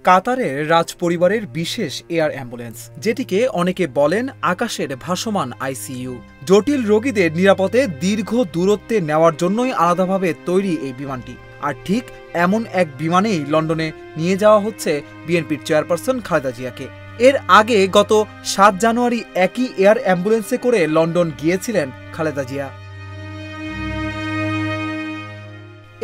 কাতারের রাজপরিবারের বিশেষ এয়ার অ্যাম্বুলেন্স, যেটিকে অনেকে বলেন আকাশের ভাসমান আইসিইউ। জটিল রোগীদের নিরাপদে দীর্ঘ দূরত্বে নেওয়ার জন্যই আলাদাভাবে তৈরি এই বিমানটি। আর ঠিক এমন এক বিমানেই লন্ডনে নিয়ে যাওয়া হচ্ছে বিএনপির চেয়ারপারসন খালেদা জিয়াকে। এর আগে গত ৭ জানুয়ারি একই এয়ার অ্যাম্বুলেন্সে করে লন্ডন গিয়েছিলেন খালেদা জিয়া।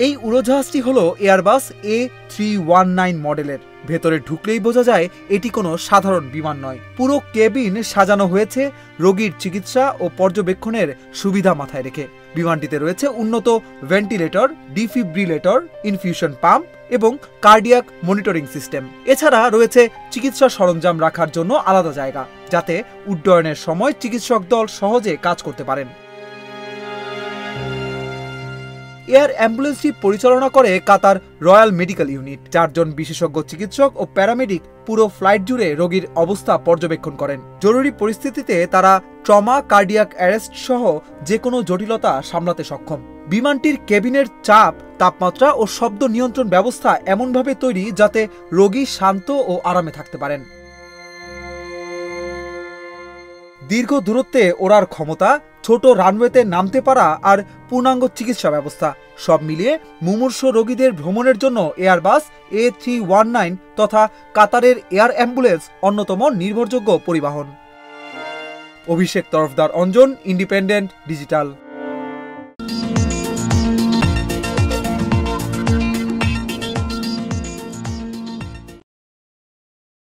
এই উড়োজাহাজটি হলো এয়ারবাস A319 মডেলের। ভেতরে ঢুকলেই বোঝা যায় এটি কোনো সাধারণ বিমান নয়। পুরো কেবিন সাজানো হয়েছে রোগীর চিকিৎসা ও পর্যবেক্ষণের সুবিধা মাথায় রেখে। বিমানটিতে রয়েছে উন্নত ভেন্টিলেটর, ডিফিব্রিলেটর, ইনফিউশন পাম্প এবং কার্ডিয়াক মনিটরিং সিস্টেম। এছাড়া রয়েছে চিকিৎসা সরঞ্জাম রাখার জন্য আলাদা জায়গা, যাতে উড্ডয়নের সময় চিকিৎসক দল সহজে কাজ করতে পারেন। এয়ার অ্যাম্বুলেন্সটি পরিচালনা করে কাতার রয়্যাল মেডিকেল ইউনিট। 4 জন বিশেষজ্ঞ চিকিৎসক ও প্যারামেডিক পুরো ফ্লাইট জুড়ে রোগীর অবস্থা পর্যবেক্ষণ করেন। জরুরি পরিস্থিতিতে তারা ট্রমা, কার্ডিয়াক অ্যারেস্ট সহ যে কোনো জটিলতা সামলাতে সক্ষম। বিমানটির কেবিনের চাপ, তাপমাত্রা ও শব্দ নিয়ন্ত্রণ ব্যবস্থা এমনভাবে তৈরি যাতে রোগী শান্ত ও আরামে থাকতে পারেন। দীর্ঘ দূরত্বে ওড়ার ক্ষমতা, ছোট রানওয়েতে নামতে পারা আর পূর্ণাঙ্গ চিকিৎসা ব্যবস্থা সব মিলিয়ে মুমূর্ষ রোগীদের ভ্রমণের জন্য এয়ারবাস A319 তথা কাতারের এয়ার অ্যাম্বুলেন্স অন্যতম নির্ভরযোগ্য পরিবহন। অভিষেক তরফদার, অঞ্জন, ইন্ডিপেন্ডেন্ট ডিজিটাল।